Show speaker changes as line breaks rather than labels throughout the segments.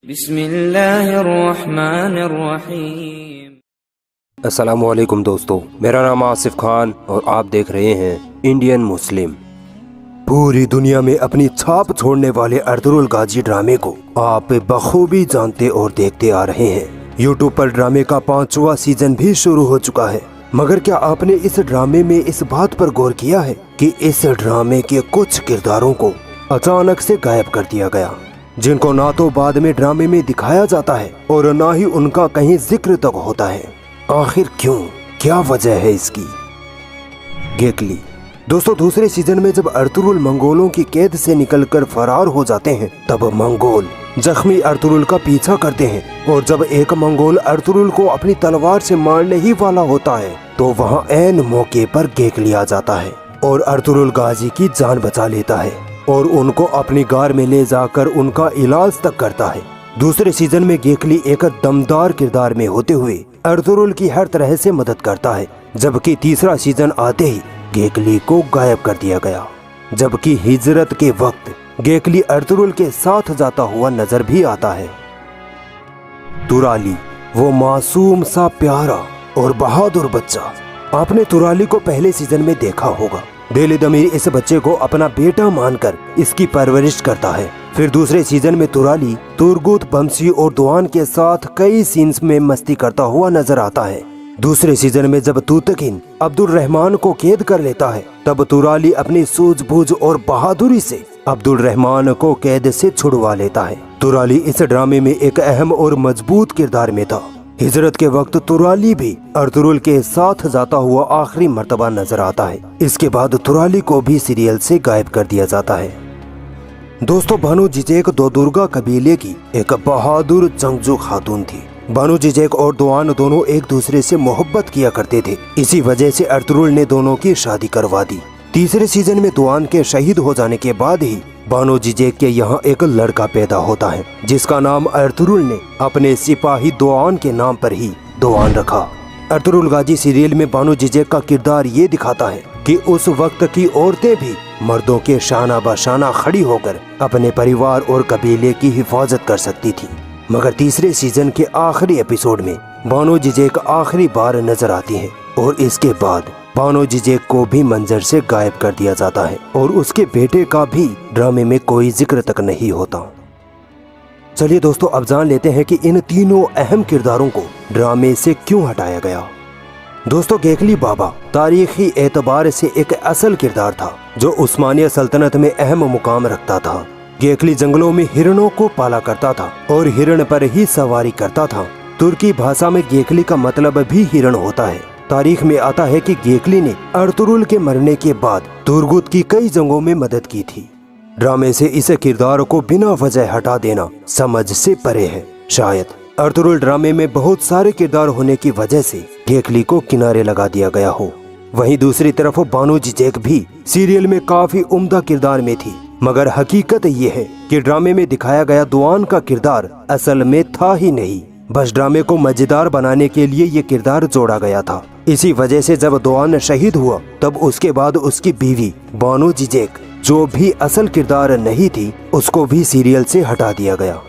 बिस्मिल्लाहिर्रहमानिर्रहीम। अस्सलामुअलैकुम दोस्तों, मेरा नाम आसिफ खान और आप देख रहे हैं इंडियन मुस्लिम। पूरी दुनिया में अपनी छाप छोड़ने वाले अर्तुगरुल गाजी ड्रामे को आप बखूबी जानते और देखते आ रहे हैं। यूट्यूब पर ड्रामे का 5वां सीजन भी शुरू हो चुका है, मगर क्या आपने इस ड्रामे में इस बात पर गौर किया है कि इस ड्रामे के कुछ किरदारों को अचानक से गायब कर दिया गया, जिनको ना तो बाद में ड्रामे में दिखाया जाता है और ना ही उनका कहीं जिक्र तक होता है। आखिर क्यों, क्या वजह है इसकी? गेकली दोस्तों, दूसरे सीजन में जब अर्तुगरुल मंगोलों की कैद से निकलकर फरार हो जाते हैं, तब मंगोल जख्मी अर्तुगरुल का पीछा करते हैं और जब एक मंगोल अर्तुगरुल को अपनी तलवार से मारने ही वाला होता है, तो वहाँ ऐन मौके पर गेकली आ जाता है और अर्तुगरुल गाजी की जान बचा लेता है और उनको अपनी गार में ले जाकर उनका इलाज तक करता है। दूसरे सीजन में गेकली एक दमदार किरदार में होते हुए अर्तुगरुल की हर तरह से मदद करता है, जबकि तीसरा सीजन आते ही गेकली को गायब कर दिया गया। जबकि हिजरत के वक्त गेकली अर्तुगरुल के साथ जाता हुआ नजर भी आता है। तुराली, वो मासूम सा प्यारा और बहादुर बच्चा, आपने तुराली को पहले सीजन में देखा होगा। डेली दमीर इस बच्चे को अपना बेटा मानकर इसकी परवरिश करता है। फिर दूसरे सीजन में तुराली तुर्गुत, बमसी और दुआन के साथ कई सीन्स में मस्ती करता हुआ नजर आता है। दूसरे सीजन में जब तूतकिन अब्दुल रहमान को कैद कर लेता है, तब तुराली अपनी सूझबूझ और बहादुरी से अब्दुल रहमान को कैद से छुड़वा लेता है। तुराली इस ड्रामे में एक अहम और मजबूत किरदार में था। हिजरत के वक्त तुराली भी अर्तुगरुल के साथ जाता हुआ आखिरी मर्तबा नजर आता है। इसके बाद तुराली को भी सीरियल से गायब कर दिया जाता है। दोस्तों, बानो जिजेक दोदुर्गा कबीले की एक बहादुर जंगजू खातून थी। बानो जिजेक और दुआन दोनों एक दूसरे से मोहब्बत किया करते थे। इसी वजह से अर्तुगरुल ने दोनों की शादी करवा दी। तीसरे सीजन में दुआन के शहीद हो जाने के बाद ही बानो जिजेक के यहाँ एक लड़का पैदा होता है, जिसका नाम अर्तुगरुल ने अपने सिपाही दुआन के नाम पर ही दुआन रखा। अर्तुगरुल गाजी सीरियल में बानो जिजेक का किरदार ये दिखाता है कि उस वक्त की औरतें भी मर्दों के शाना बशाना खड़ी होकर अपने परिवार और कबीले की हिफाजत कर सकती थी। मगर तीसरे सीजन के आखिरी एपिसोड में बानो जिजेक आखिरी बार नजर आती है और इसके बाद बानो जिजेक को भी मंजर से गायब कर दिया जाता है और उसके बेटे का भी ड्रामे में कोई जिक्र तक नहीं होता। चलिए दोस्तों, अब जान लेते हैं कि इन तीनों अहम किरदारों को ड्रामे से क्यों हटाया गया। दोस्तों, गेकली बाबा तारीखी एतबार से एक असल किरदार था जो उस्मानिया सल्तनत में अहम मुकाम रखता था। गेकली जंगलों में हिरणों को पाला करता था और हिरण पर ही सवारी करता था। तुर्की भाषा में गेकली का मतलब भी हिरण होता है। तारीख में आता है कि गेकली ने अर्तुगरुल के मरने के बाद तुर्गुत की कई जंगों में मदद की थी। ड्रामे से इस किरदार को बिना वजह हटा देना समझ से परे है। शायद अर्तुगरुल ड्रामे में बहुत सारे किरदार होने की वजह से गेकली को किनारे लगा दिया गया हो। वहीं दूसरी तरफ बानो जिजेक भी सीरियल में काफी उम्दा किरदार में थी, मगर हकीकत ये है कि ड्रामे में दिखाया गया दुआन का किरदार असल में था ही नहीं। बस ड्रामे को मजेदार बनाने के लिए ये किरदार जोड़ा गया था। इसी वजह से जब दुआन शहीद हुआ, तब उसके बाद उसकी बीवी बानो जिजेक, जो भी असल किरदार नहीं थी, उसको भी सीरियल से हटा दिया गया।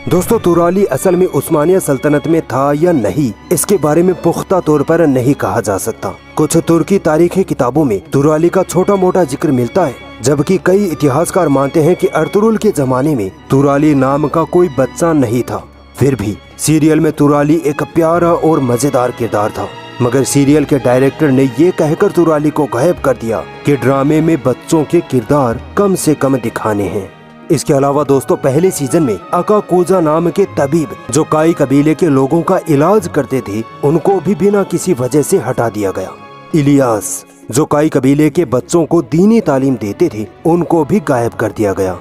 दोस्तों, तुराली असल में उस्मानिया सल्तनत में था या नहीं, इसके बारे में पुख्ता तौर पर नहीं कहा जा सकता। कुछ तुर्की तारीखी किताबों में तुराली का छोटा मोटा जिक्र मिलता है, जबकि कई इतिहासकार मानते हैं कि अर्तुगरुल के जमाने में तुराली नाम का कोई बच्चा नहीं था। फिर भी सीरियल में तुराली एक प्यारा और मजेदार किरदार था, मगर सीरियल के डायरेक्टर ने ये कहकर तुराली को गायब कर दिया कि ड्रामे में बच्चों के किरदार कम से कम दिखाने हैं। इसके अलावा दोस्तों, पहले सीजन में अकाकूजा नाम के तबीब जो काई कबीले के लोगों का इलाज करते थे, उनको भी बिना किसी वजह से हटा दिया गया। इलियास जो काई कबीले के बच्चों को दीनी तालीम देते थे, उनको भी गायब कर दिया गया।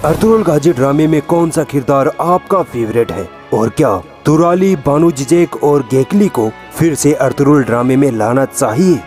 अर्तुगरुल गाजी ड्रामे में कौन सा किरदार आपका फेवरेट है, और क्या तुराली, बानो जिजेक और गेकली को फिर से अर्तुगरुल ड्रामे में लाना चाहिए?